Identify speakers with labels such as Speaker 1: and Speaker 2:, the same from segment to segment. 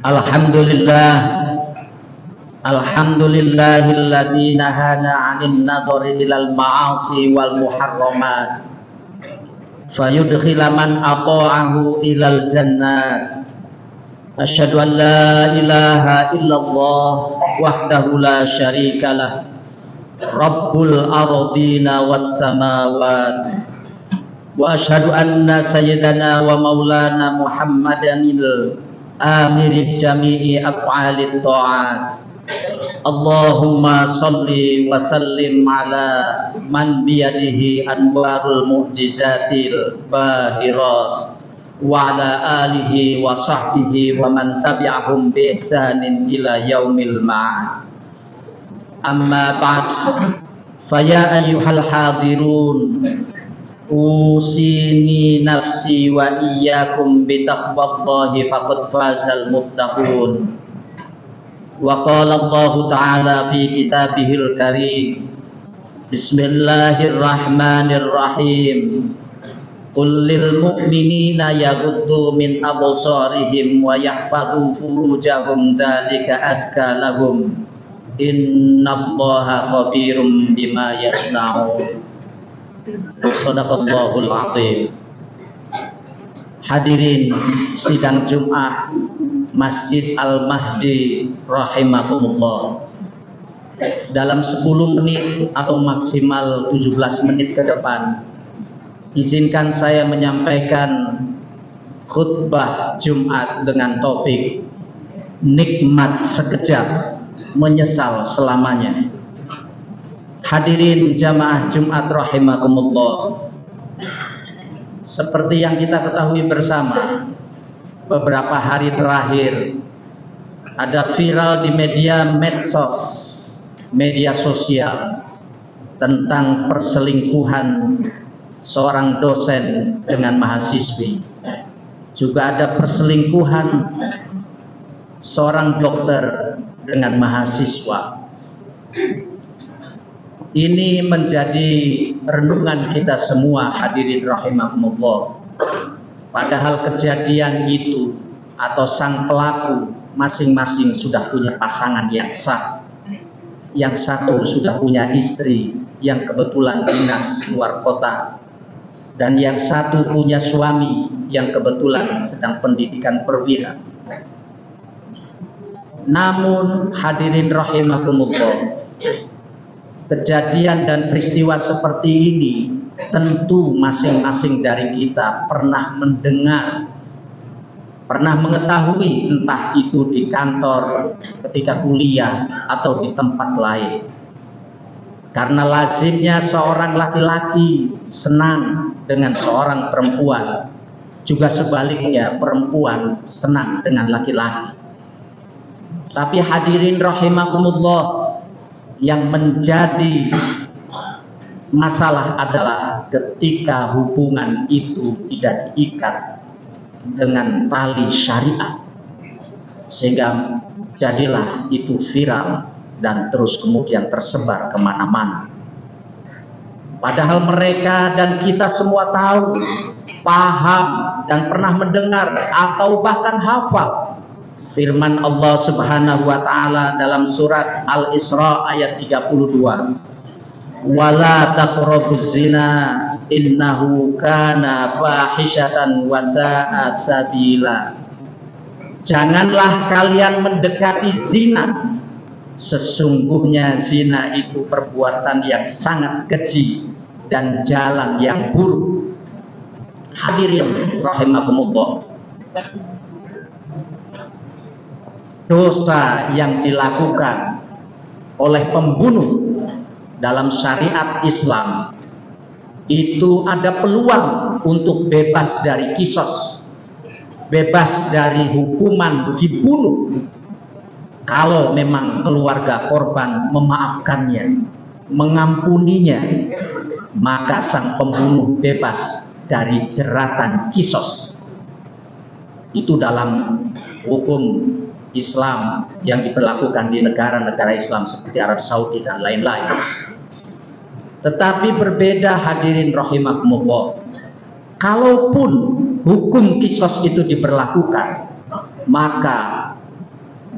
Speaker 1: Alhamdulillah, alhamdulillahilladzi nahana 'anil nadhari ilal ma'asi wal muharramat fayudkhila man ata'ahu ilal jannat. Asyhadu an la ilaha illallah wahdahu la syarikalah rabbul ardina was samawat wa asyhadu anna sayyidana wa maulana muhammadanil amiri jami'i af'alit ta'at. Allahumma salli wa sallim ala man biyadihi anwarul mu'jizatil bahirat wa ala alihi wa sahbihi wa man tabi'ahum bi ihsanin ila yaumil ma'ad. Amma ba'd, faya ayyuhal hadirun, usini nafsi wa iyyakum bi taqwallahi faqad fazal muttaqun. Wa qala Allah ta'ala fi kitabihil karim, bismillahirrahmanirrahim, qul lil mu'minina yaghuddu min absarihim wa yahfadhu furujahum dzalika azka lahum innallaha khabirum bima yasna'un. Shadaqallahul azim. Hadirin sidang Jumat Masjid Al-Mahdi rahimakumullah. Dalam 10 menit atau maksimal 17 menit ke depan, izinkan saya menyampaikan khutbah Jumat dengan topik nikmat sekejap, menyesal selamanya. Hadirin jamaah Jumat rahimakumullah, seperti yang kita ketahui bersama, beberapa hari terakhir ada viral di medsos, media sosial, tentang perselingkuhan seorang dosen dengan mahasiswi. Juga ada perselingkuhan seorang dokter dengan mahasiswa. Ini menjadi renungan kita semua, hadirin rahimakumullah. Padahal kejadian itu atau sang pelaku masing-masing sudah punya pasangan yang sah. Yang satu sudah punya istri yang kebetulan dinas luar kota, dan yang satu punya suami yang kebetulan sedang pendidikan perwira. Namun hadirin rahimakumullah, kejadian dan peristiwa seperti ini tentu masing-masing dari kita pernah mendengar, pernah mengetahui, entah itu di kantor, ketika kuliah, atau di tempat lain. Karena lazimnya seorang laki-laki senang dengan seorang perempuan, juga sebaliknya perempuan senang dengan laki-laki. Tapi hadirin rahimakumullah, yang menjadi masalah adalah ketika hubungan itu tidak diikat dengan tali syariat, sehingga jadilah itu viral dan terus kemudian tersebar kemana-mana. Padahal mereka dan kita semua tahu, paham, dan pernah mendengar atau bahkan hafal firman Allah Subhanahu wa ta'ala dalam surat Al-Isra ayat 32, wala taqrabuz zina innahu kana fahisyatan wa sa'a sabila. Janganlah kalian mendekati zina, sesungguhnya zina itu perbuatan yang sangat keji dan jalan yang buruk. Hadirin rahimakumullah, dosa yang dilakukan oleh pembunuh dalam syariat Islam itu ada peluang untuk bebas dari kisos, bebas dari hukuman dibunuh, kalau memang keluarga korban memaafkannya, mengampuninya, maka sang pembunuh bebas dari jeratan kisos. Itu dalam hukum Islam yang diberlakukan di negara-negara Islam seperti Arab Saudi dan lain-lain. Tetapi berbeda hadirin rahimakumullah, kalaupun hukum kisos itu diberlakukan, maka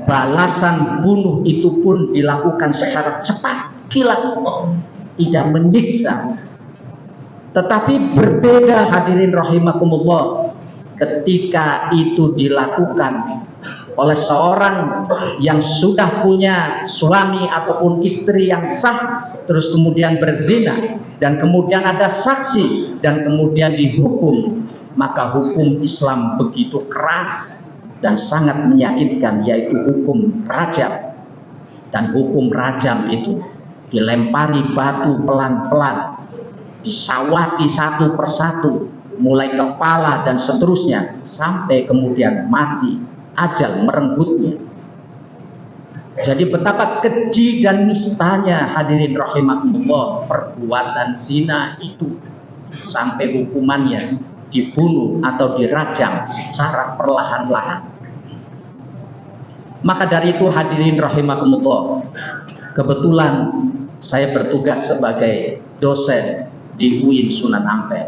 Speaker 1: balasan bunuh itu pun dilakukan secara cepat, kilat, tidak menyiksa. Tetapi berbeda hadirin rahimakumullah ketika itu dilakukan oleh seorang yang sudah punya suami ataupun istri yang sah, terus kemudian berzina, dan kemudian ada saksi, dan kemudian dihukum. Maka hukum Islam begitu keras dan sangat menyakitkan, yaitu hukum rajam. Dan hukum rajam itu dilempari batu pelan-pelan, disawati satu persatu, mulai kepala dan seterusnya, sampai kemudian mati, ajal merenggutnya. Jadi betapa keji dan nistanya hadirin rahimakumullah perbuatan zina itu, sampai hukumannya dibunuh atau dirajam secara perlahan-lahan. Maka dari itu hadirin rahimakumullah, kebetulan saya bertugas sebagai dosen di UIN Sunan Ampel.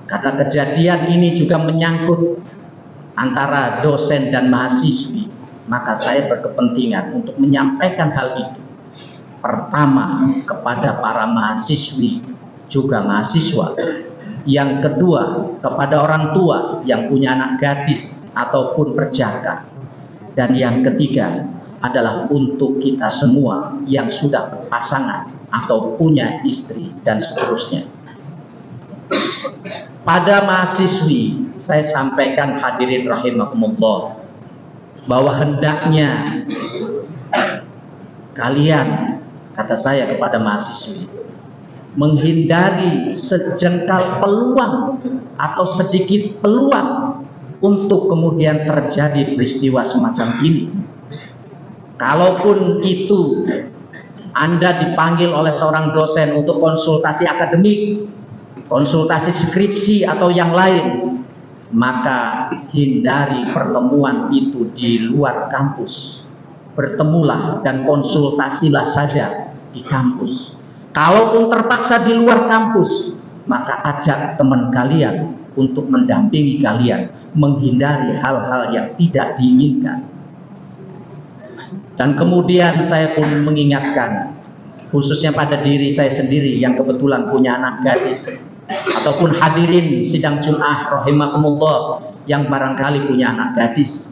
Speaker 1: Karena kejadian ini juga menyangkut antara dosen dan mahasiswi, maka saya berkepentingan untuk menyampaikan hal itu. Pertama, kepada para mahasiswi juga mahasiswa. Yang kedua, kepada orang tua yang punya anak gadis ataupun perjaka. Dan yang ketiga adalah untuk kita semua yang sudah berpasangan atau punya istri dan seterusnya. Pada mahasiswi, saya sampaikan hadirin rahimakumullah, bahwa hendaknya kalian, kata saya kepada mahasiswi, menghindari sejengkal peluang atau sedikit peluang untuk kemudian terjadi peristiwa semacam ini. Kalaupun itu Anda dipanggil oleh seorang dosen untuk konsultasi akademik, konsultasi skripsi atau yang lain, maka hindari pertemuan itu di luar kampus. Bertemulah dan konsultasilah saja di kampus. Kalaupun terpaksa di luar kampus, maka ajak teman kalian untuk mendampingi kalian menghindari hal-hal yang tidak diinginkan. Dan kemudian saya pun mengingatkan, khususnya pada diri saya sendiri yang kebetulan punya anak gadis, ataupun hadirin sidang Jum'ah rahimakumullah yang barangkali punya anak gadis.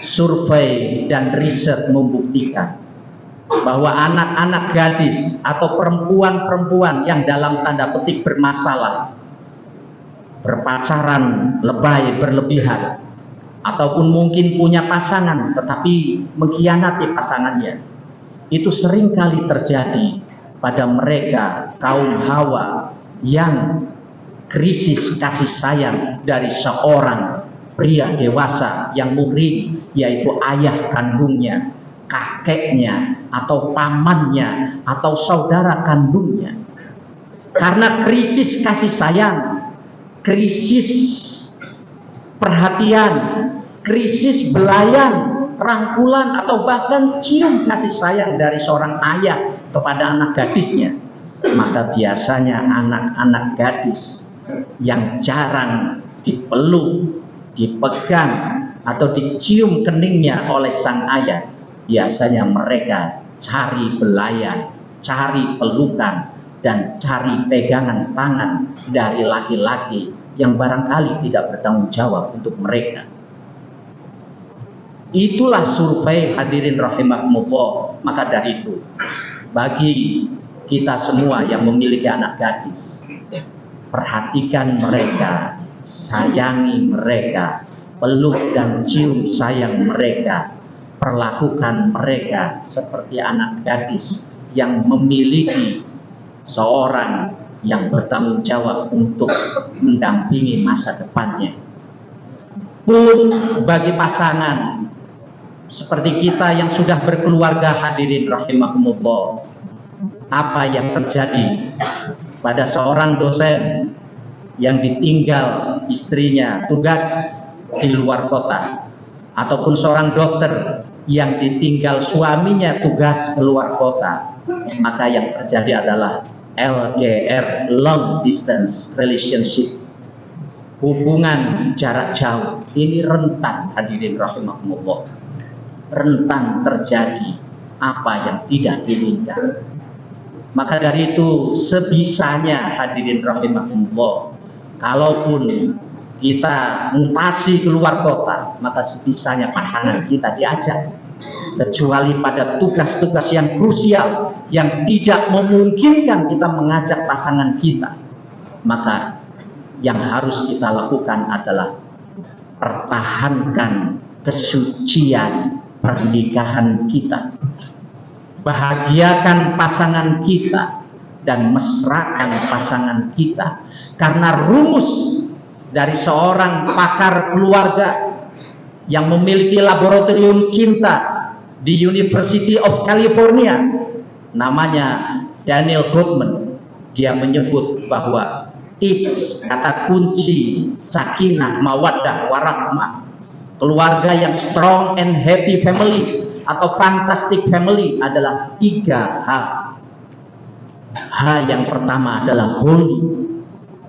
Speaker 1: Survei dan riset membuktikan bahwa anak-anak gadis atau perempuan-perempuan yang dalam tanda petik bermasalah, berpacaran lebay berlebihan, ataupun mungkin punya pasangan tetapi mengkhianati pasangannya, itu seringkali terjadi pada mereka kaum Hawa yang krisis kasih sayang dari seorang pria dewasa yang muhrim, yaitu ayah kandungnya, kakeknya, atau pamannya, atau saudara kandungnya. Karena krisis kasih sayang, krisis perhatian, krisis belayan, rangkulan, atau bahkan cium kasih sayang dari seorang ayah kepada anak gadisnya, maka biasanya anak-anak gadis yang jarang dipeluk, dipegang, atau dicium keningnya oleh sang ayah, biasanya mereka cari belayan, cari pelukan, dan cari pegangan tangan dari laki-laki yang barangkali tidak bertanggung jawab untuk mereka. Itulah survei hadirin rahimakumullah. Maka dari itu, bagi kita semua yang memiliki anak gadis, perhatikan mereka, sayangi mereka, peluk dan cium sayang mereka, perlakukan mereka seperti anak gadis yang memiliki seorang yang bertanggung jawab untuk mendampingi masa depannya. Pun bagi pasangan seperti kita yang sudah berkeluarga hadirin rahimakumullah, apa yang terjadi pada seorang dosen yang ditinggal istrinya tugas di luar kota, ataupun seorang dokter yang ditinggal suaminya tugas keluar kota, maka yang terjadi adalah LDR, long distance relationship, hubungan jarak jauh. Ini rentan hadirin rahimakumullah. rentan terjadi apa yang tidak diinginkan. Maka dari itu sebisanya hadirin rahimakumullah, kalaupun kita mutasi keluar kota, maka sebisanya pasangan kita diajak. Kecuali pada tugas-tugas yang krusial yang tidak memungkinkan kita mengajak pasangan kita, maka yang harus kita lakukan adalah pertahankan kesucian pernikahan kita, bahagiakan pasangan kita dan mesrakan pasangan kita. Karena rumus dari seorang pakar keluarga yang memiliki laboratorium cinta di University of California, namanya Daniel Goleman, dia menyebut bahwa tips kata kunci sakinah mawaddah warahmah, keluarga yang strong and happy family atau fantastic family adalah 3 H. H yang pertama adalah holy,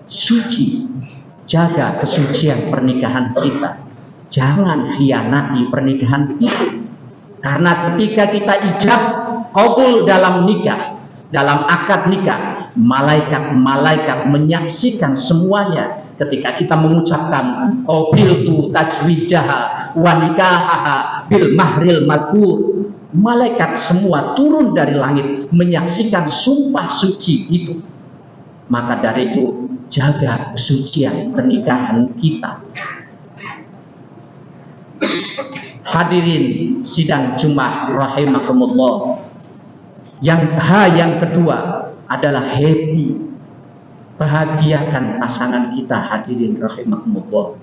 Speaker 1: suci. Jaga kesucian pernikahan kita, jangan khianati pernikahan itu. Karena ketika kita ijab qabul dalam nikah, dalam akad nikah, malaikat-malaikat menyaksikan semuanya. Ketika kita mengucapkan qabiltu tazwijaha wa nikahaha bil mahril madkur, malaikat semua turun dari langit menyaksikan sumpah suci itu. Maka dari itu, jaga kesucian pernikahan kita. Hadirin sidang Jumat rahimakumullah, yang kedua adalah happy, bahagiakan pasangan kita. Hadirin rahimakumullah,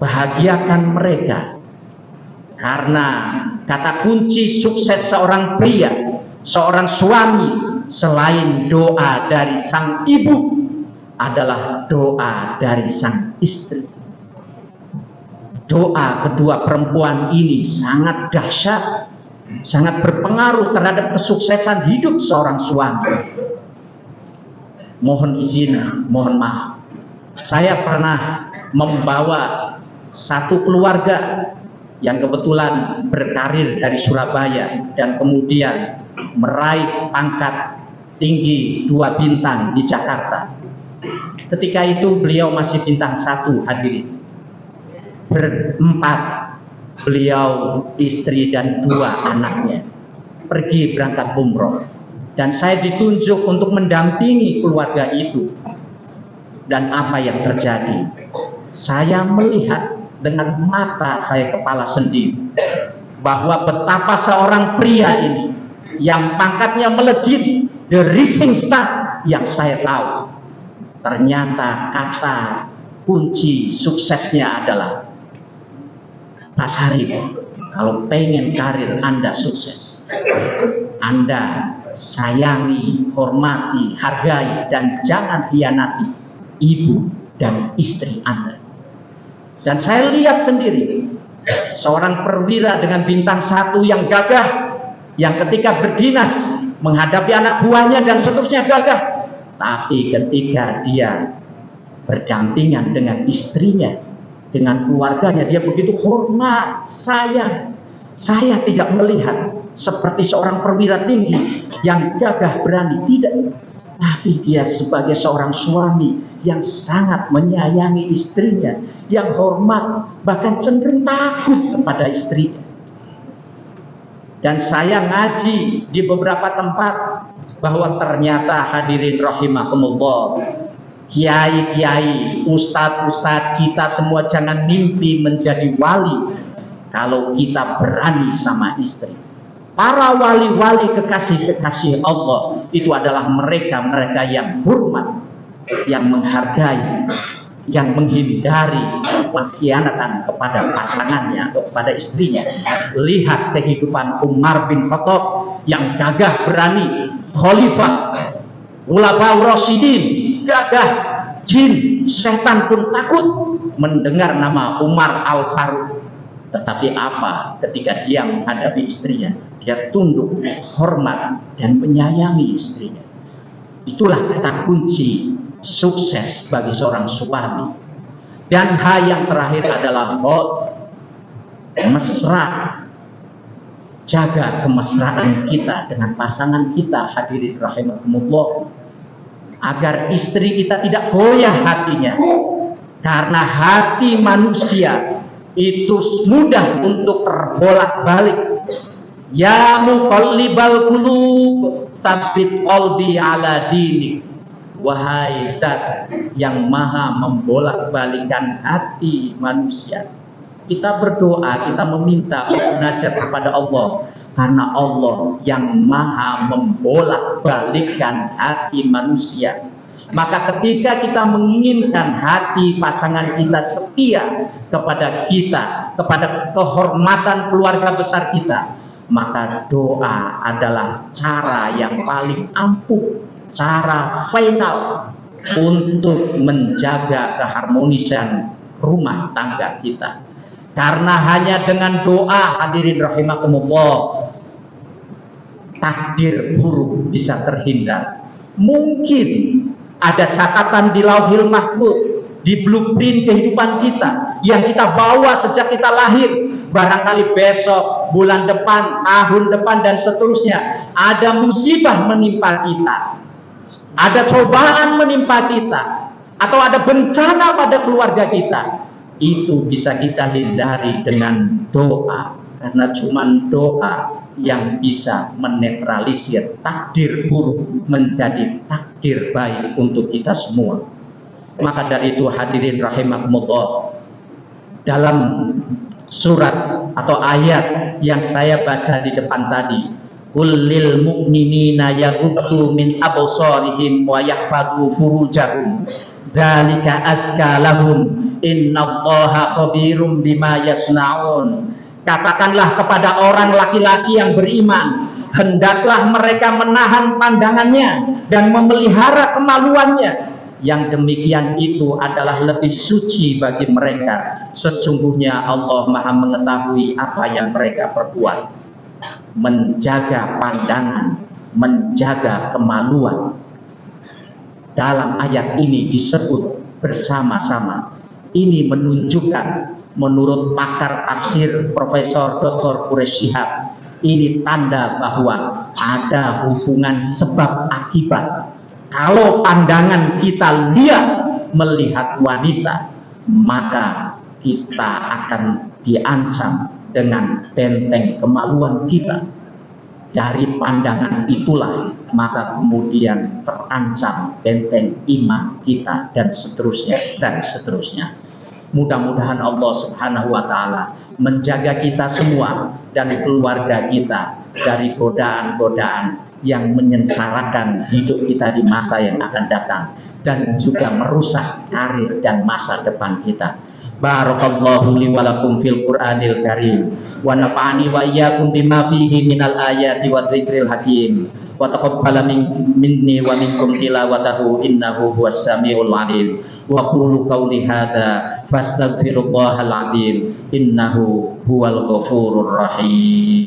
Speaker 1: bahagiakan mereka, karena kata kunci sukses seorang pria, seorang suami, selain doa dari sang ibu, adalah doa dari sang istri. Doa kedua perempuan ini sangat dahsyat, sangat berpengaruh terhadap kesuksesan hidup seorang suami. Mohon izin, mohon maaf, saya pernah membawa satu keluarga yang kebetulan berkarir dari Surabaya dan kemudian meraih pangkat tinggi 2 bintang di Jakarta. Ketika itu beliau masih bintang 1, hadirin. Berempat, beliau, istri dan 2 anaknya pergi berangkat umroh, dan saya ditunjuk untuk mendampingi keluarga itu. Dan apa yang terjadi? Saya melihat dengan mata saya kepala sendiri bahwa betapa seorang pria ini yang pangkatnya melejit, the rising star yang saya tahu, ternyata kata kunci suksesnya adalah, Pak Syarif, kalau pengen karir Anda sukses, Anda sayangi, hormati, hargai, dan jangan khianati ibu dan istri Anda. Dan saya lihat sendiri seorang perwira dengan bintang 1 yang gagah, yang ketika berdinas menghadapi anak buahnya dan seterusnya gagah, tapi ketika dia berdampingan dengan istrinya, dengan keluarganya, dia begitu hormat, sayang. Saya tidak melihat seperti seorang perwira tinggi yang gagah berani, tidak. Tapi dia sebagai seorang suami yang sangat menyayangi istrinya, yang hormat, bahkan cenderung takut kepada istrinya. Dan saya ngaji di beberapa tempat bahwa ternyata hadirin rahimakumullah, kiai-kiai, ustadz-ustadz kita semua jangan mimpi menjadi wali kalau kita berani sama istri. Para wali-wali kekasih-kekasih Allah itu adalah mereka-mereka yang hormat, yang menghargai, yang menghindari pengkhianatan kepada pasangannya atau kepada istrinya. Lihat kehidupan Umar bin Khattab yang gagah berani, khalifah, Khulafaur Rasyidin, gagah, jin, setan pun takut mendengar nama Umar Al-Faruq. Tetapi apa ketika dia menghadapi istrinya? Dia tunduk, hormat, dan menyayangi istrinya. Itulah kata kunci sukses bagi seorang suami. Dan hal yang terakhir adalah mesra, jaga kemesraan kita dengan pasangan kita, hadirin rahimakumullah, agar istri kita tidak goyah hatinya, karena hati manusia itu mudah untuk terbolak-balik. Ya muqallibal qulub, tsabbit qalbi ala dinik. Wahai Zat yang maha membolak-balikan hati manusia, kita berdoa, kita meminta munajat kepada Allah, karena Allah yang maha membolak-balikkan hati manusia. Maka ketika kita menginginkan hati pasangan kita setia kepada kita, kepada kehormatan keluarga besar kita, maka doa adalah cara yang paling ampuh, cara final untuk menjaga keharmonisan rumah tangga kita. Karena hanya dengan doa, hadirin rahimakumullah, takdir buruk bisa terhindar. Mungkin ada catatan di lauhil mahfuz, di blueprint kehidupan kita yang kita bawa sejak kita lahir. Barangkali besok, bulan depan, tahun depan, dan seterusnya ada musibah menimpa kita, ada cobaan menimpa kita, atau ada bencana pada keluarga kita. Itu bisa kita hindari dengan doa, karena cuma doa yang bisa menetralisir takdir buruk menjadi takdir baik untuk kita semua. Maka dari itu, hadirin rahimakumullah, dalam surat atau ayat yang saya baca di depan tadi, qul lil mu'minina yaghuddu min absarihim wa yahfadhu furujahum dzalika azka lahum innallaha khabirum bima yasnaun. Katakanlah kepada orang laki-laki yang beriman, hendaklah mereka menahan pandangannya dan memelihara kemaluannya. Yang demikian itu adalah lebih suci bagi mereka. Sesungguhnya Allah maha mengetahui apa yang mereka perbuat. Menjaga pandangan, menjaga kemaluan. Dalam ayat ini disebut bersama-sama. Ini menunjukkan, menurut pakar tafsir Profesor Dr. Quraish Shihab, ini tanda bahwa ada hubungan sebab akibat. Kalau pandangan kita lihat melihat wanita, maka kita akan diancam dengan benteng kemaluan kita. Dari pandangan itulah maka kemudian terancam benteng iman kita, dan seterusnya dan seterusnya. Mudah-mudahan Allah Subhanahu wa Ta'ala menjaga kita semua dan keluarga kita dari godaan-godaan yang menyengsarakan hidup kita di masa yang akan datang, dan juga merusak karir dan masa depan kita. Barakallahu li wa lakum fil Qur'anil Karim, wa nafa'ani wa iyyakum bima fihi minal ayati wa dzikril hakim, wa taqabbala minni wa minkum tilawatahu innahu huwas samiul alim. Wa qulu qawli hadza fastaghfirullahal azim innahu huwal ghafurur rahim.